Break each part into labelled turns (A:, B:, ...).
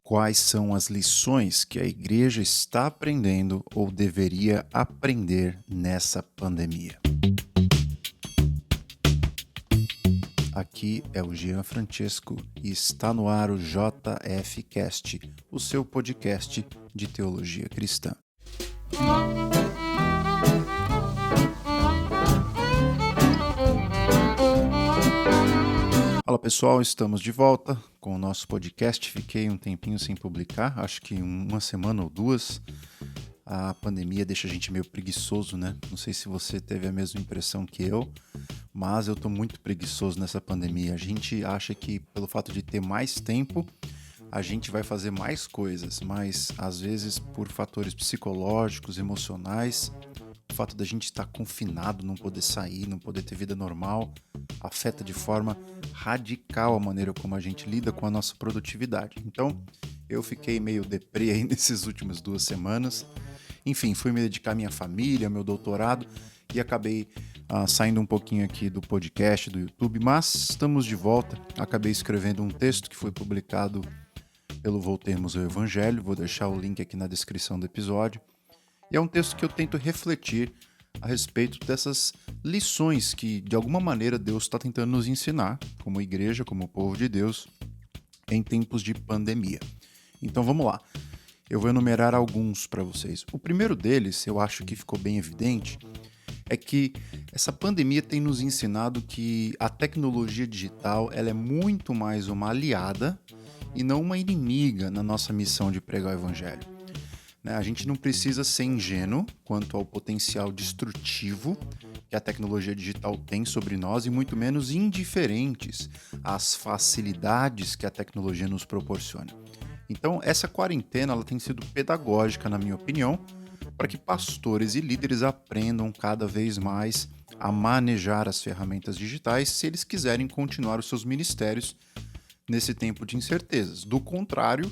A: Quais são as lições que a igreja está aprendendo ou deveria aprender nessa pandemia? Aqui é o Jean Francesco e está no ar o JF Cast, o seu podcast de teologia cristã. Fala pessoal, estamos de volta com o nosso podcast. Fiquei um tempinho sem publicar, acho que uma semana ou duas. A pandemia deixa a gente meio preguiçoso, né? Não sei se você teve a mesma impressão que eu, mas eu tô muito preguiçoso nessa pandemia. A gente acha que pelo fato de ter mais tempo, a gente vai fazer mais coisas, mas às vezes por fatores psicológicos, emocionais, o fato da gente estar confinado, não poder sair, não poder ter vida normal, afeta de forma radical a maneira como a gente lida com a nossa produtividade. Então, eu fiquei meio deprê aí nessas últimas 2 semanas. Enfim, fui me dedicar à minha família, ao meu doutorado e acabei saindo um pouquinho aqui do podcast, do YouTube, mas estamos de volta. Acabei escrevendo um texto que foi publicado pelo Voltemos ao Evangelho, vou deixar o link aqui na descrição do episódio. E é um texto que eu tento refletir a respeito dessas lições que, de alguma maneira, Deus está tentando nos ensinar, como igreja, como povo de Deus, em tempos de pandemia. Então vamos lá. Eu vou enumerar alguns para vocês. O primeiro deles, eu acho que ficou bem evidente, é que essa pandemia tem nos ensinado que a tecnologia digital ela é muito mais uma aliada e não uma inimiga na nossa missão de pregar o evangelho. A gente não precisa ser ingênuo quanto ao potencial destrutivo que a tecnologia digital tem sobre nós e muito menos indiferentes às facilidades que a tecnologia nos proporciona. Então, essa quarentena ela tem sido pedagógica, na minha opinião, para que pastores e líderes aprendam cada vez mais a manejar as ferramentas digitais se eles quiserem continuar os seus ministérios nesse tempo de incertezas. Do contrário,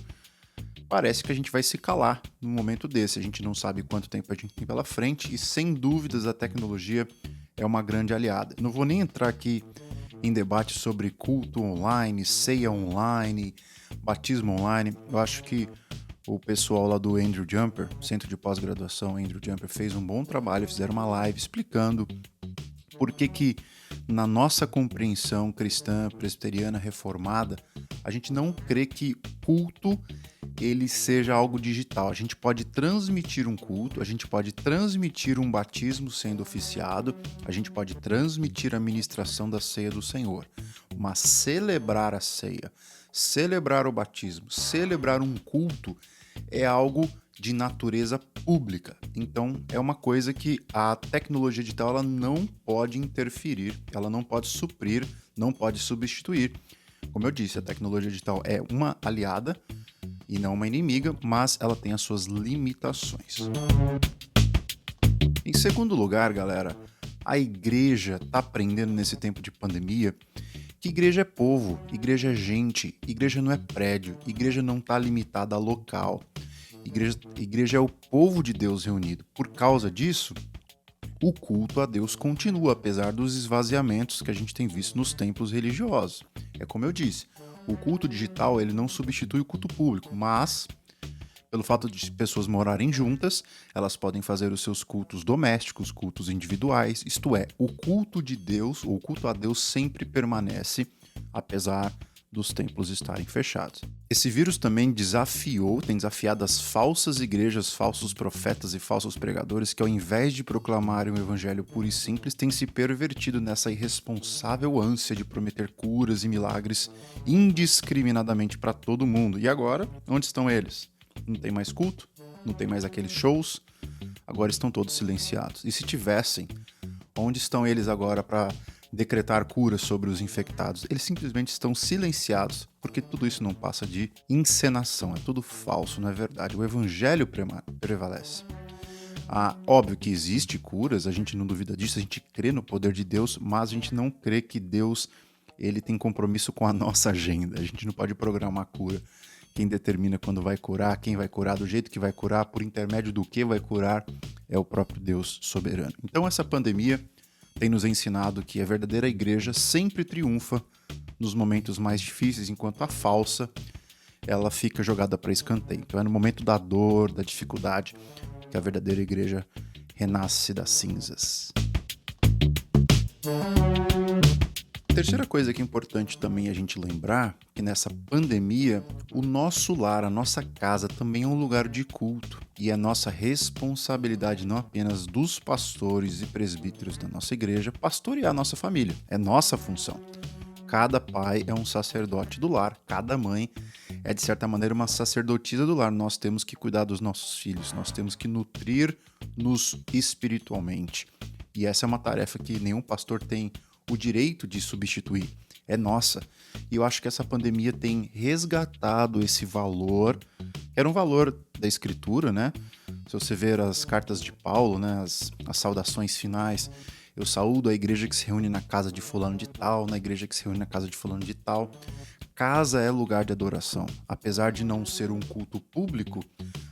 A: parece que a gente vai se calar num momento desse. A gente não sabe quanto tempo a gente tem pela frente e, sem dúvidas, a tecnologia é uma grande aliada. Não vou nem entrar aqui em debate sobre culto online, ceia online, batismo online. Eu acho que o pessoal lá do Andrew Jumper, Centro de Pós-Graduação Andrew Jumper, fez um bom trabalho, fizeram uma live explicando por que na nossa compreensão cristã, presbiteriana, reformada, a gente não crê que culto ele seja algo digital. A gente pode transmitir um culto, a gente pode transmitir um batismo sendo oficiado, a gente pode transmitir a ministração da ceia do Senhor, mas celebrar a ceia, celebrar o batismo, celebrar um culto é algo de natureza pública. Então, é uma coisa que a tecnologia digital ela não pode interferir, ela não pode suprir, não pode substituir. Como eu disse, a tecnologia digital é uma aliada e não uma inimiga, mas ela tem as suas limitações. Em segundo lugar, galera, a igreja está aprendendo nesse tempo de pandemia que igreja é povo, igreja é gente, igreja não é prédio, igreja não está limitada a local. Igreja é o povo de Deus reunido. Por causa disso, o culto a Deus continua, apesar dos esvaziamentos que a gente tem visto nos templos religiosos. É como eu disse, o culto digital ele não substitui o culto público, mas, pelo fato de pessoas morarem juntas, elas podem fazer os seus cultos domésticos, cultos individuais, isto é, o culto de Deus, ou o culto a Deus sempre permanece, apesar dos templos estarem fechados. Esse vírus também tem desafiado as falsas igrejas, falsos profetas e falsos pregadores que, ao invés de proclamarem o evangelho puro e simples, têm se pervertido nessa irresponsável ânsia de prometer curas e milagres indiscriminadamente para todo mundo. E agora, onde estão eles? Não tem mais culto? Não tem mais aqueles shows? Agora estão todos silenciados. E se tivessem, onde estão eles agora para decretar curas sobre os infectados? Eles simplesmente estão silenciados, porque tudo isso não passa de encenação, é tudo falso, não é verdade. O evangelho prevalece. Óbvio que existe curas, a gente não duvida disso, a gente crê no poder de Deus, mas a gente não crê que Deus ele tem compromisso com a nossa agenda. A gente não pode programar a cura. Quem determina quando vai curar, quem vai curar, do jeito que vai curar, por intermédio do que vai curar, é o próprio Deus soberano. Então essa pandemia tem nos ensinado que a verdadeira igreja sempre triunfa nos momentos mais difíceis, enquanto a falsa ela fica jogada para escanteio. Então é no momento da dor, da dificuldade, que a verdadeira igreja renasce das cinzas. Terceira coisa que é importante também a gente lembrar, que nessa pandemia, o nosso lar, a nossa casa também é um lugar de culto. E é nossa responsabilidade, não apenas dos pastores e presbíteros da nossa igreja, pastorear a nossa família. É nossa função. Cada pai é um sacerdote do lar, cada mãe é, de certa maneira, uma sacerdotisa do lar. Nós temos que cuidar dos nossos filhos, nós temos que nutrir-nos espiritualmente. E essa é uma tarefa que nenhum pastor tem o direito de substituir, é nossa. E eu acho que essa pandemia tem resgatado esse valor, que era um valor da escritura, né? Se você ver as cartas de Paulo, né, as saudações finais, eu saúdo a igreja que se reúne na casa de fulano de tal, na igreja que se reúne na casa de fulano de tal. Casa é lugar de adoração. Apesar de não ser um culto público,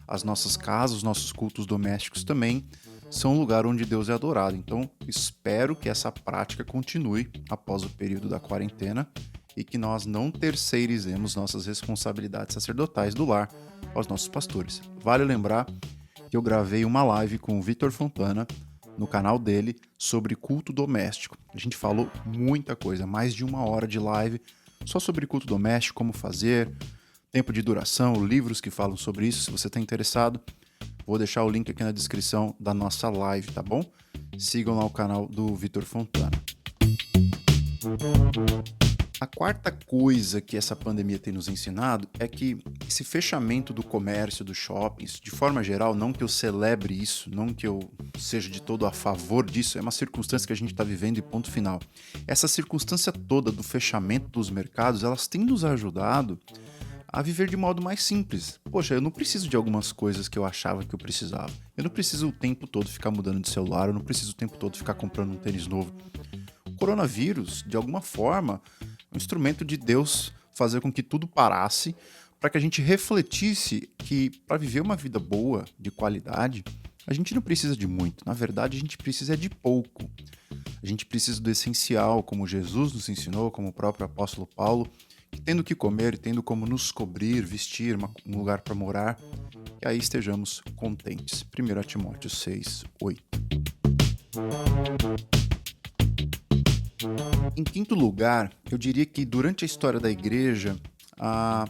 A: as nossas casas, os nossos cultos domésticos também são um lugar onde Deus é adorado. Então, espero que essa prática continue após o período da quarentena e que nós não terceirizemos nossas responsabilidades sacerdotais do lar aos nossos pastores. Vale lembrar que eu gravei uma live com o Vitor Fontana no canal dele sobre culto doméstico. A gente falou muita coisa, mais de 1 hora de live só sobre culto doméstico, como fazer, tempo de duração, livros que falam sobre isso. Se você está interessado, vou deixar o link aqui na descrição da nossa live, tá bom? Sigam lá o canal do Vitor Fontana. A quarta coisa que essa pandemia tem nos ensinado é que esse fechamento do comércio, dos shoppings, de forma geral, não que eu celebre isso, não que eu seja de todo a favor disso, é uma circunstância que a gente está vivendo e ponto final. Essa circunstância toda do fechamento dos mercados, elas têm nos ajudado a viver de modo mais simples. Poxa, eu não preciso de algumas coisas que eu achava que eu precisava. Eu não preciso o tempo todo ficar mudando de celular, eu não preciso o tempo todo ficar comprando um tênis novo. O coronavírus, de alguma forma, é um instrumento de Deus fazer com que tudo parasse para que a gente refletisse que para viver uma vida boa, de qualidade, a gente não precisa de muito. Na verdade, a gente precisa de pouco. A gente precisa do essencial, como Jesus nos ensinou, como o próprio apóstolo Paulo, que tendo o que comer, tendo como nos cobrir, vestir, um lugar para morar, que aí estejamos contentes. 1 Timóteo 6, 8. Em quinto lugar, eu diria que durante a história da igreja, a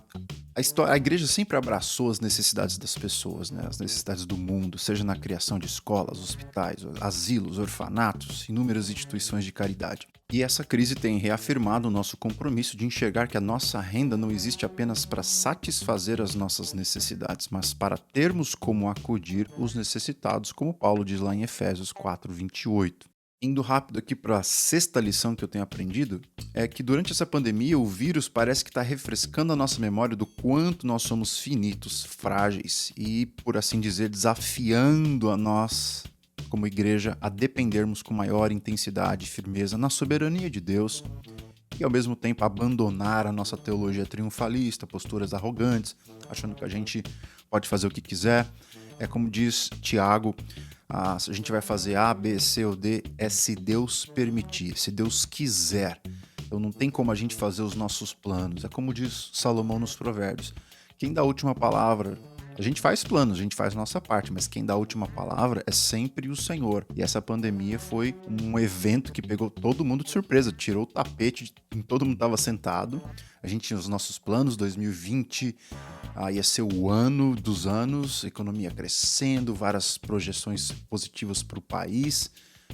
A: igreja sempre abraçou as necessidades das pessoas, né? As necessidades do mundo, seja na criação de escolas, hospitais, asilos, orfanatos, inúmeras instituições de caridade. E essa crise tem reafirmado o nosso compromisso de enxergar que a nossa renda não existe apenas para satisfazer as nossas necessidades, mas para termos como acudir os necessitados, como Paulo diz lá em Efésios 4:28. Indo rápido aqui para a sexta lição que eu tenho aprendido, é que durante essa pandemia o vírus parece que está refrescando a nossa memória do quanto nós somos finitos, frágeis e, por assim dizer, desafiando a nós, como igreja, a dependermos com maior intensidade e firmeza na soberania de Deus e, ao mesmo tempo, abandonar a nossa teologia triunfalista, posturas arrogantes, achando que a gente pode fazer o que quiser. É como diz Tiago, a gente vai fazer A, B, C ou D é se Deus permitir, se Deus quiser. Então não tem como a gente fazer os nossos planos. É como diz Salomão nos Provérbios. Quem dá a última palavra, a gente faz planos, a gente faz a nossa parte, mas quem dá a última palavra é sempre o Senhor. E essa pandemia foi um evento que pegou todo mundo de surpresa, tirou o tapete, todo mundo estava sentado. A gente tinha os nossos planos, 2020 ia ser o ano dos anos, economia crescendo, várias projeções positivas para o país.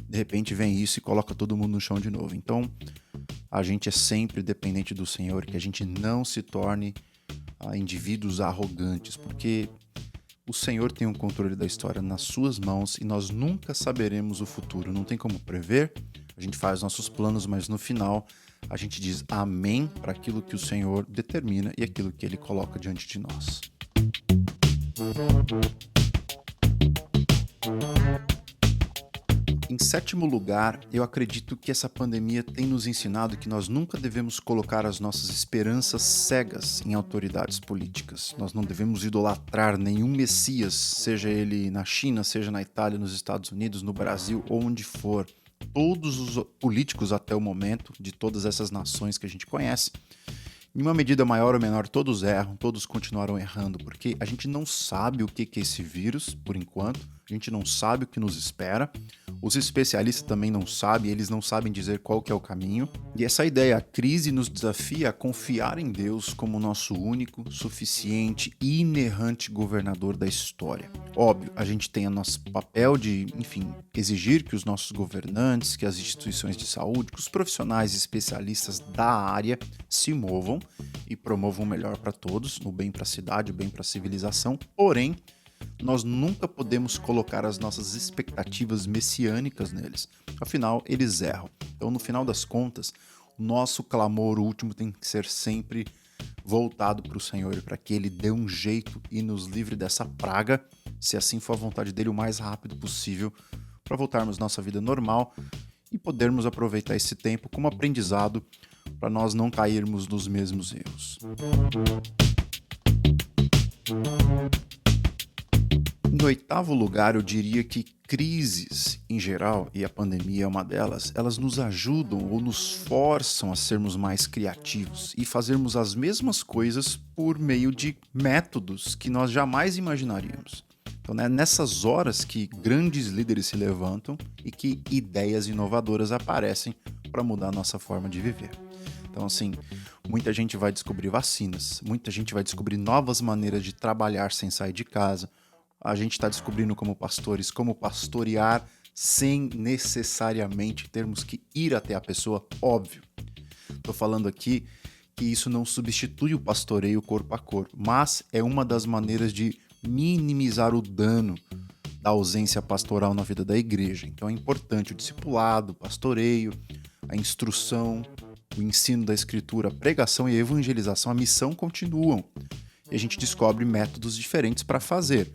A: De repente vem isso e coloca todo mundo no chão de novo. Então, a gente é sempre dependente do Senhor, que a gente não se torne indivíduos arrogantes, porque o Senhor tem o controle da história nas suas mãos e nós nunca saberemos o futuro. Não tem como prever, a gente faz nossos planos, mas no final a gente diz amém para aquilo que o Senhor determina e aquilo que Ele coloca diante de nós. Em sétimo lugar, eu acredito que essa pandemia tem nos ensinado que nós nunca devemos colocar as nossas esperanças cegas em autoridades políticas. Nós não devemos idolatrar nenhum messias, seja ele na China, seja na Itália, nos Estados Unidos, no Brasil ou onde for. Todos os políticos até o momento, de todas essas nações que a gente conhece, Em uma medida maior ou menor, todos erram, todos continuarão errando, porque a gente não sabe o que é esse vírus, por enquanto, a gente não sabe o que nos espera, os especialistas também não sabem, eles não sabem dizer qual que é o caminho, e essa ideia, a crise nos desafia a confiar em Deus como nosso único, suficiente e inerrante governador da história. Óbvio, a gente tem o nosso papel de, enfim, exigir que os nossos governantes, que as instituições de saúde, que os profissionais especialistas da área se movam e promovam o melhor para todos, o bem para a cidade, o bem para a civilização. Porém, nós nunca podemos colocar as nossas expectativas messiânicas neles. Afinal, eles erram. Então, no final das contas, o nosso clamor último tem que ser sempre voltado para o Senhor, para que Ele dê um jeito e nos livre dessa praga, se assim for a vontade dele, o mais rápido possível, para voltarmos à nossa vida normal e podermos aproveitar esse tempo como aprendizado para nós não cairmos nos mesmos erros. Em oitavo lugar, eu diria que crises em geral, e a pandemia é uma delas, elas nos ajudam ou nos forçam a sermos mais criativos e fazermos as mesmas coisas por meio de métodos que nós jamais imaginaríamos. Então, né, nessas horas que grandes líderes se levantam e que ideias inovadoras aparecem para mudar a nossa forma de viver. Então, assim, muita gente vai descobrir vacinas, muita gente vai descobrir novas maneiras de trabalhar sem sair de casa. A gente está descobrindo como pastores, como pastorear sem necessariamente termos que ir até a pessoa, óbvio. Estou falando aqui que isso não substitui o pastoreio corpo a corpo, mas é uma das maneiras de minimizar o dano da ausência pastoral na vida da igreja. Então é importante o discipulado, o pastoreio, a instrução, o ensino da escritura, a pregação e a evangelização, a missão continuam. E a gente descobre métodos diferentes para fazer.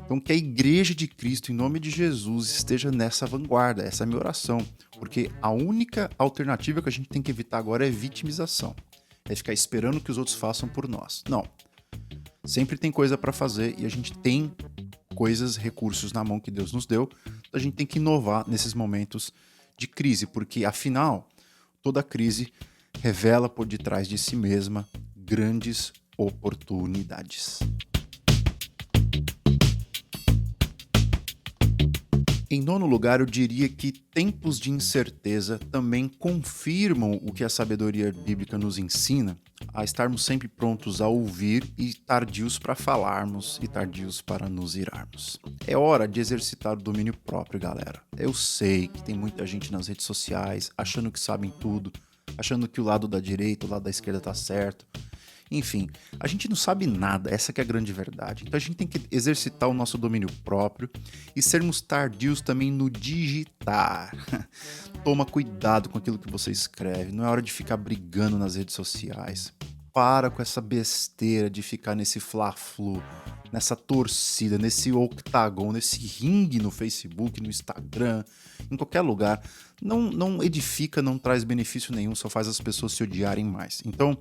A: Então que a igreja de Cristo, em nome de Jesus, esteja nessa vanguarda, essa é a minha oração. Porque a única alternativa que a gente tem que evitar agora é vitimização. É ficar esperando que os outros façam por nós. Não. Sempre tem coisa para fazer e a gente tem coisas, recursos na mão que Deus nos deu. Então a gente tem que inovar nesses momentos de crise, porque afinal, toda crise revela por detrás de si mesma grandes oportunidades. Em nono lugar, eu diria que tempos de incerteza também confirmam o que a sabedoria bíblica nos ensina, a estarmos sempre prontos a ouvir e tardios para falarmos e tardios para nos irarmos. É hora de exercitar o domínio próprio, galera. Eu sei que tem muita gente nas redes sociais achando que sabem tudo, achando que o lado da direita, o lado da esquerda tá certo. Enfim, a gente não sabe nada, essa que é a grande verdade. Então a gente tem que exercitar o nosso domínio próprio e sermos tardios também no digitar. Toma cuidado com aquilo que você escreve, não é hora de ficar brigando nas redes sociais. Para com essa besteira de ficar nesse fla-flu, nessa torcida, nesse octagon, nesse ringue no Facebook, no Instagram, em qualquer lugar. Não edifica, não traz benefício nenhum, só faz as pessoas se odiarem mais. Então,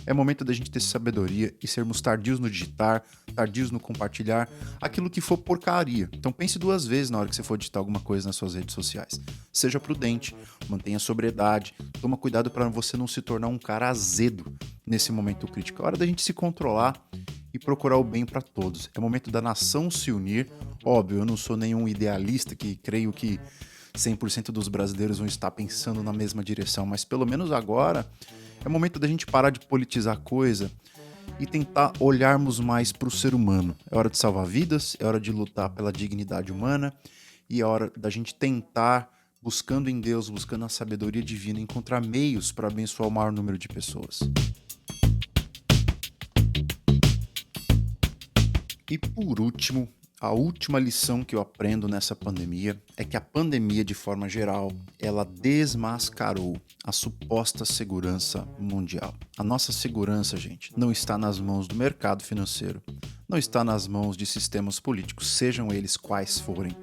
A: é momento da gente ter sabedoria e sermos tardios no digitar, tardios no compartilhar, aquilo que for porcaria. Então pense duas vezes na hora que você for digitar alguma coisa nas suas redes sociais. Seja prudente, mantenha sobriedade, toma cuidado para você não se tornar um cara azedo nesse momento crítico. É hora da gente se controlar e procurar o bem para todos. É momento da nação se unir. Óbvio, eu não sou nenhum idealista que creio que 100% dos brasileiros vão estar pensando na mesma direção, mas pelo menos agora é momento da gente parar de politizar a coisa e tentar olharmos mais para o ser humano. É hora de salvar vidas, é hora de lutar pela dignidade humana e é hora da gente tentar, buscando em Deus, buscando a sabedoria divina, encontrar meios para abençoar o maior número de pessoas. E por último, a última lição que eu aprendo nessa pandemia é que a pandemia, de forma geral, ela desmascarou a suposta segurança mundial. A nossa segurança, gente, não está nas mãos do mercado financeiro, não está nas mãos de sistemas políticos, sejam eles quais forem,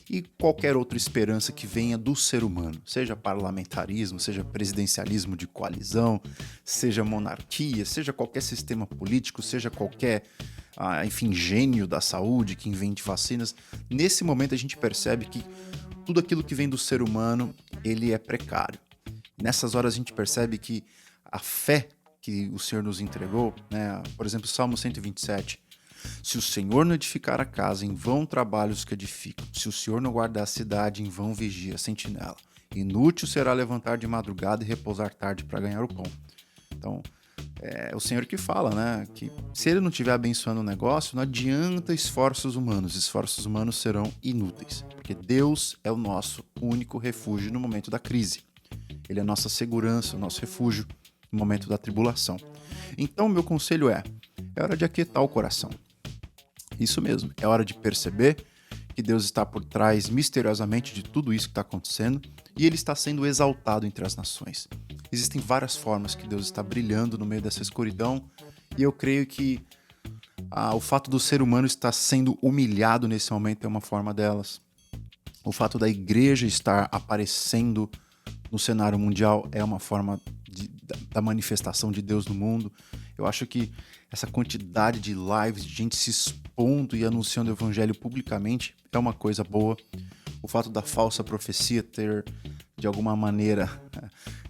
A: e qualquer outra esperança que venha do ser humano, seja parlamentarismo, seja presidencialismo de coalizão, seja monarquia, seja qualquer sistema político, seja qualquer enfim, gênio da saúde que invente vacinas. Nesse momento a gente percebe que tudo aquilo que vem do ser humano, ele é precário. Nessas horas a gente percebe que a fé que o Senhor nos entregou, né? Por exemplo, Salmo 127. Se o Senhor não edificar a casa, em vão trabalham os que edificam. Se o Senhor não guardar a cidade, em vão vigia a sentinela. Inútil será levantar de madrugada e repousar tarde para ganhar o pão. Então, é o Senhor que fala, né? Que se Ele não estiver abençoando o negócio, não adianta esforços humanos. Esforços humanos serão inúteis. Porque Deus é o nosso único refúgio no momento da crise. Ele é a nossa segurança, o nosso refúgio no momento da tribulação. Então, meu conselho é hora de aquietar o coração. Isso mesmo, é hora de perceber que Deus está por trás misteriosamente de tudo isso que está acontecendo e Ele está sendo exaltado entre as nações. Existem várias formas que Deus está brilhando no meio dessa escuridão e eu creio que o fato do ser humano estar sendo humilhado nesse momento é uma forma delas. O fato da igreja estar aparecendo no cenário mundial é uma forma da manifestação de Deus no mundo. Eu acho que essa quantidade de lives, de gente se expondo e anunciando o evangelho publicamente é uma coisa boa. O fato da falsa profecia ter, de alguma maneira,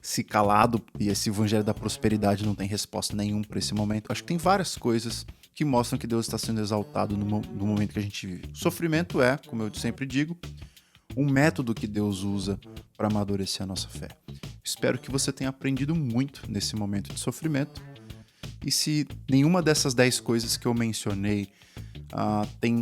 A: se calado e esse evangelho da prosperidade não tem resposta nenhuma para esse momento. Acho que tem várias coisas que mostram que Deus está sendo exaltado no momento que a gente vive. O sofrimento é, como eu sempre digo, um método que Deus usa para amadurecer a nossa fé. Espero que você tenha aprendido muito nesse momento de sofrimento. E se nenhuma dessas 10 coisas que eu mencionei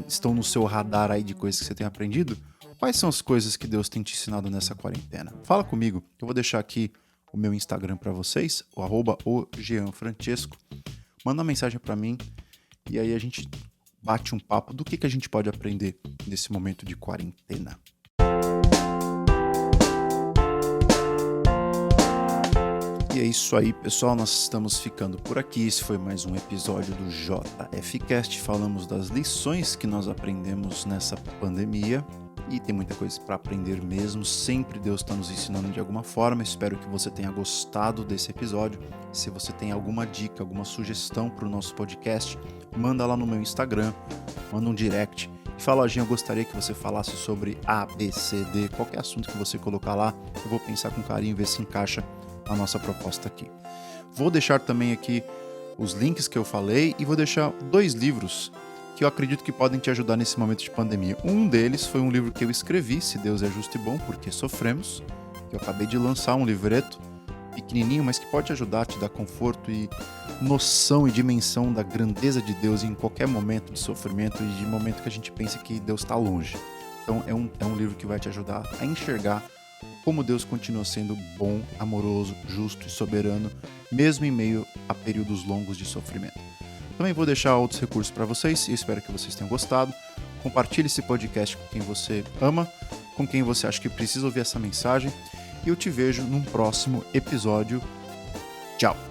A: estão no seu radar aí de coisas que você tem aprendido, quais são as coisas que Deus tem te ensinado nessa quarentena? Fala comigo, eu vou deixar aqui o meu Instagram para vocês, o @ojeanfrancesco. Manda uma mensagem para mim e aí a gente bate um papo do que a gente pode aprender nesse momento de quarentena. E é isso aí, pessoal, nós estamos ficando por aqui. Esse foi mais um episódio do JFcast. Falamos das lições que nós aprendemos nessa pandemia e tem muita coisa para aprender mesmo. Sempre Deus está nos ensinando de alguma forma. Espero que você tenha gostado desse episódio. Se você tem alguma dica, alguma sugestão para o nosso podcast, manda lá no meu Instagram, manda um direct. E fala, Jean, eu gostaria que você falasse sobre A, B, C, D, qualquer assunto que você colocar lá. Eu vou pensar com carinho, ver se encaixa a nossa proposta aqui. Vou deixar também aqui os links que eu falei e vou deixar 2 livros que eu acredito que podem te ajudar nesse momento de pandemia. Um deles foi um livro que eu escrevi, Se Deus é Justo e Bom, Porque Sofremos, que eu acabei de lançar, um livreto pequenininho, mas que pode ajudar a te dar conforto e noção e dimensão da grandeza de Deus em qualquer momento de sofrimento e de momento que a gente pensa que Deus está longe. Então é um livro que vai te ajudar a enxergar como Deus continua sendo bom, amoroso, justo e soberano, mesmo em meio a períodos longos de sofrimento. Também vou deixar outros recursos para vocês e espero que vocês tenham gostado. Compartilhe esse podcast com quem você ama, com quem você acha que precisa ouvir essa mensagem e eu te vejo num próximo episódio. Tchau!